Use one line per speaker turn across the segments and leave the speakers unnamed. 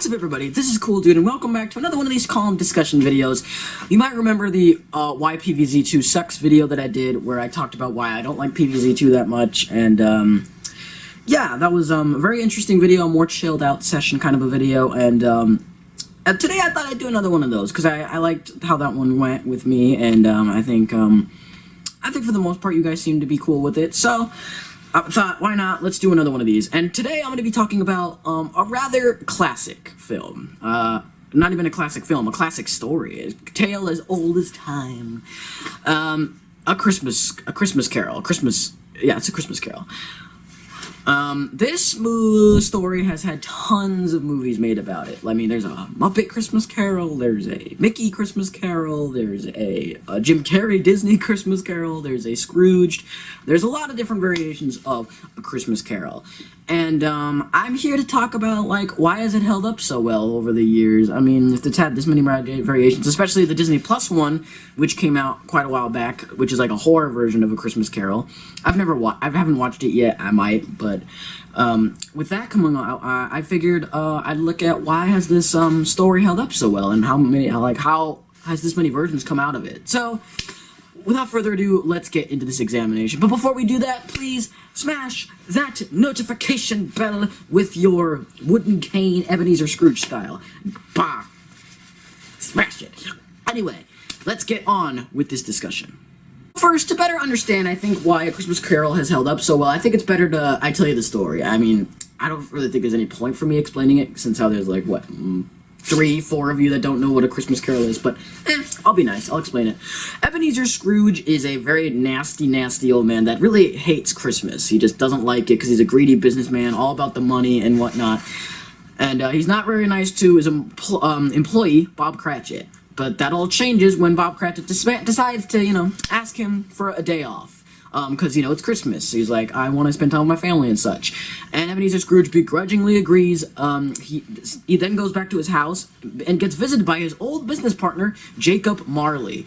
What's up, everybody? This is Cool Dude, and welcome back to another one of these calm discussion videos. You might remember the why PvZ2 sucks video that I did, where I talked about why I don't like PvZ2 that much, and yeah, that was a very interesting video, a more chilled out session kind of a video, and today I thought I'd do another one of those, because I liked how that one went with me, and I think for the most part you guys seem to be cool with it, so I thought, why not? Let's do another one of these. And today I'm going to be talking about a rather classic film. Not even a classic film, a classic story. A tale as old as time. A Christmas Carol. Yeah, it's a Christmas Carol. This story has had tons of movies made about it. I mean, there's a Muppet Christmas Carol, there's a Mickey Christmas Carol, there's a Jim Carrey Disney Christmas Carol, there's a Scrooged. There's a lot of different variations of a Christmas Carol. And I'm here to talk about, like, why has it held up so well over the years? I mean, if it's had this many variations, especially the Disney Plus one, which came out quite a while back, which is like a horror version of A Christmas Carol. I haven't watched it yet. I might, but with that coming out, I figured I'd look at why has this story held up so well, and how has this many versions come out of it. So, without further ado, let's get into this examination. But before we do that, please smash that notification bell with your wooden cane, Ebenezer Scrooge style. Bah! Smash it. Anyway, let's get on with this discussion. First, to better understand, I think, why A Christmas Carol has held up so well, I think it's better I tell you the story. I mean, I don't really think there's any point for me explaining it, since how there's, like, what, 3-4 of you that don't know what A Christmas Carol is, but I'll be nice, I'll explain it. Ebenezer Scrooge is a very nasty old man that really hates Christmas. He just doesn't like it because he's a greedy businessman, all about the money and whatnot. And he's not very nice to his employee, Bob Cratchit. But that all changes when Bob Cratchit decides to, ask him for a day off. Because, it's Christmas. So he's like, I want to spend time with my family and such. And Ebenezer Scrooge begrudgingly agrees. He then goes back to his house and gets visited by his old business partner, Jacob Marley.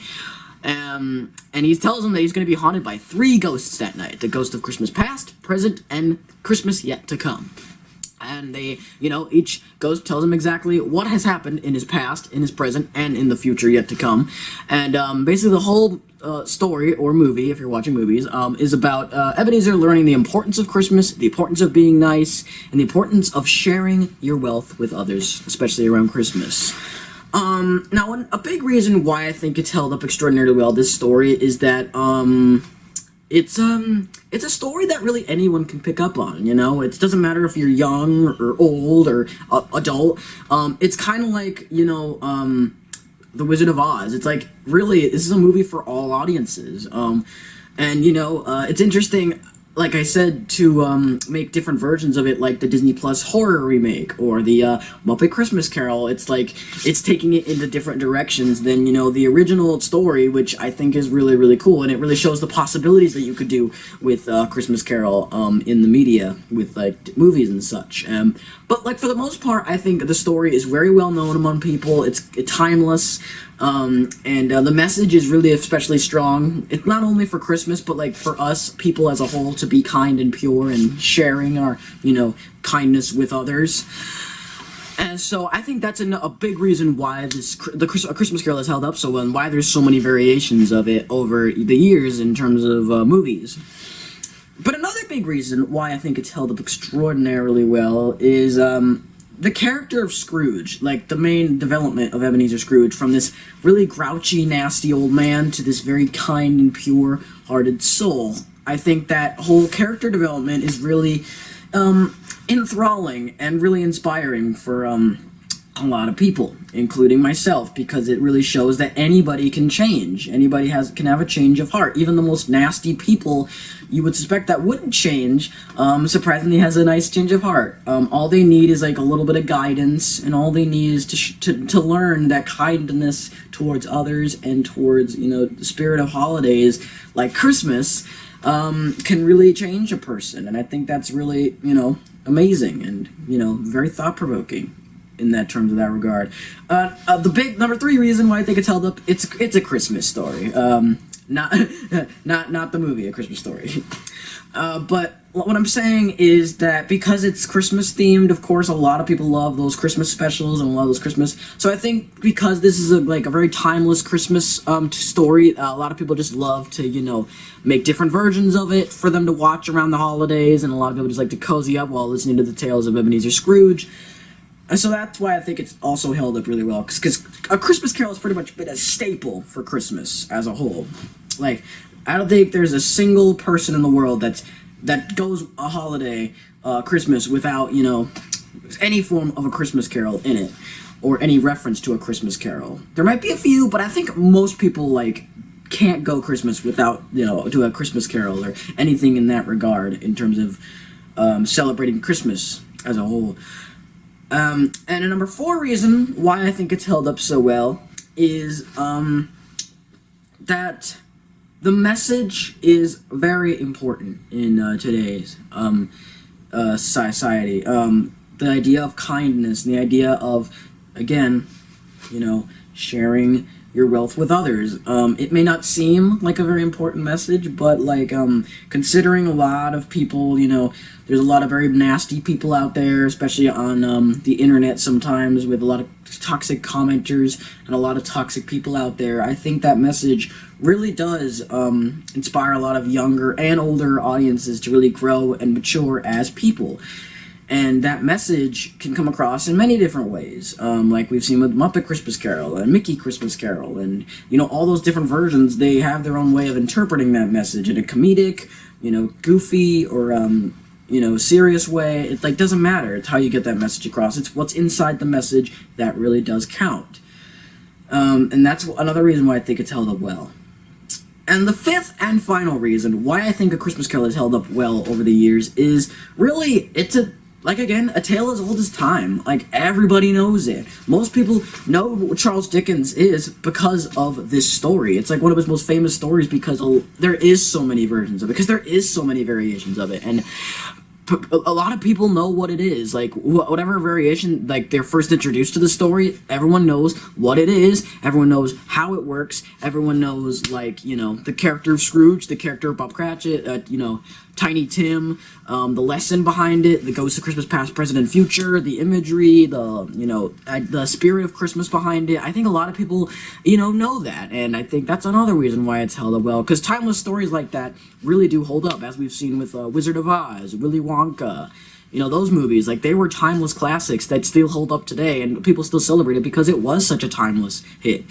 And he tells him that he's going to be haunted by 3 ghosts that night. The ghost of Christmas past, present, and Christmas yet to come. And they, each ghost tells him exactly what has happened in his past, in his present, and in the future yet to come. And basically the whole story, or movie, if you're watching movies, is about Ebenezer learning the importance of Christmas, the importance of being nice, and the importance of sharing your wealth with others, especially around Christmas. Now, a big reason why I think it's held up extraordinarily well, this story, is that, it's a story that really anyone can pick up on, It doesn't matter if you're young or old or adult. It's kind of like, The Wizard of Oz. It's like, really, this is a movie for all audiences. And, it's interesting, like I said, to make different versions of it, like the Disney Plus horror remake or the Muppet Christmas Carol. It's like, it's taking it into different directions than, the original story, which I think is really, really cool, and it really shows the possibilities that you could do with Christmas Carol in the media, with, like, movies and such. But, like, for the most part, I think the story is very well known among people. It's timeless. And the message is really especially strong. It's not only for Christmas, but, like, for us, people as a whole, to be kind and pure and sharing our, kindness with others. And so I think that's a big reason why A Christmas Carol has held up so well, and why there's so many variations of it over the years in terms of movies. But another big reason why I think it's held up extraordinarily well is the character of Scrooge, like the main development of Ebenezer Scrooge, from this really grouchy, nasty old man to this very kind and pure-hearted soul. I think that whole character development is really enthralling and really inspiring for a lot of people, including myself, because it really shows that anybody can change. Anybody can have a change of heart. Even the most nasty people you would suspect that wouldn't change, surprisingly has a nice change of heart. All they need is, like, a little bit of guidance, and all they need is to learn that kindness towards others and towards, the spirit of holidays like Christmas can really change a person. And I think that's really, amazing and, very thought-provoking in that terms of that regard. The big number 3 reason why I think it's held up, it's a Christmas story. Not the movie, A Christmas Story. But what I'm saying is that because it's Christmas themed, of course, a lot of people love those Christmas specials and love those Christmas. So I think because this is a very timeless Christmas story, a lot of people just love to make different versions of it for them to watch around the holidays, and a lot of people just like to cozy up while listening to the tales of Ebenezer Scrooge. And so that's why I think it's also held up really well, because A Christmas Carol has pretty much been a staple for Christmas as a whole. Like, I don't think there's a single person in the world that goes a holiday, Christmas, without, any form of A Christmas Carol in it, or any reference to A Christmas Carol. There might be a few, but I think most people, can't go Christmas without, do A Christmas Carol, or anything in that regard, in terms of celebrating Christmas as a whole. And a number 4 reason why I think it's held up so well is, that the message is very important in today's society. The idea of kindness, and the idea of, again, sharing your wealth with others. It may not seem like a very important message, but considering a lot of people, there's a lot of very nasty people out there, especially on the internet sometimes, with a lot of toxic commenters and a lot of toxic people out there. I think that message really does inspire a lot of younger and older audiences to really grow and mature as people. And that message can come across in many different ways, like we've seen with Muppet Christmas Carol and Mickey Christmas Carol, and all those different versions. They have their own way of interpreting that message in a comedic, goofy, or serious way. It doesn't matter. It's how you get that message across. It's what's inside the message that really does count. And that's another reason why I think it's held up well. And the 5th and final reason why I think A Christmas Carol has held up well over the years is really, it's a tale as old as time. Everybody knows it. Most people know what Charles Dickens is because of this story. It's one of his most famous stories because there is so many versions of it, because there is so many variations of it, and a lot of people know what it is. Whatever variation, they're first introduced to the story, everyone knows what it is, everyone knows how it works, everyone knows, the character of Scrooge, the character of Bob Cratchit, Tiny Tim, the lesson behind it, the Ghost of Christmas Past, Present, and Future, the imagery, the spirit of Christmas behind it. I think a lot of people, know that, and I think that's another reason why it's held up well, because timeless stories like that really do hold up, as we've seen with Wizard of Oz, Willy Wonka. Those movies, they were timeless classics that still hold up today, and people still celebrate it because it was such a timeless hit.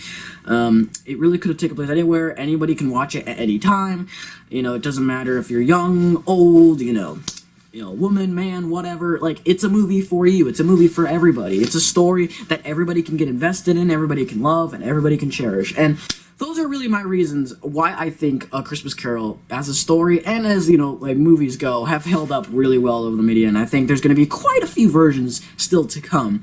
It really could have taken place anywhere. Anybody can watch it at any time. It doesn't matter if you're young, old, woman, man, whatever. It's a movie for you. It's a movie for everybody. It's a story that everybody can get invested in, everybody can love, and everybody can cherish. And those are really my reasons why I think A Christmas Carol, as a story and as, movies go, have held up really well over the media. And I think there's going to be quite a few versions still to come.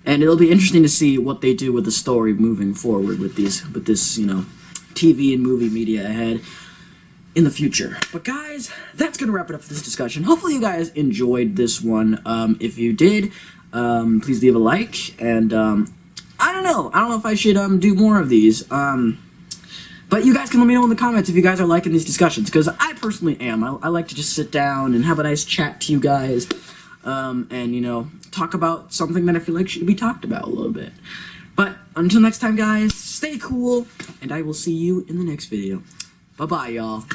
And it'll be interesting to see what they do with the story moving forward with this, TV and movie media ahead in the future. But guys, that's going to wrap it up for this discussion. Hopefully you guys enjoyed this one. If you did, please leave a like. And I don't know if I should do more of these. But you guys can let me know in the comments if you guys are liking these discussions, because I personally am. I like to just sit down and have a nice chat to you guys, and, talk about something that I feel like should be talked about a little bit. But until next time, guys, stay cool, and I will see you in the next video. Bye-bye, y'all.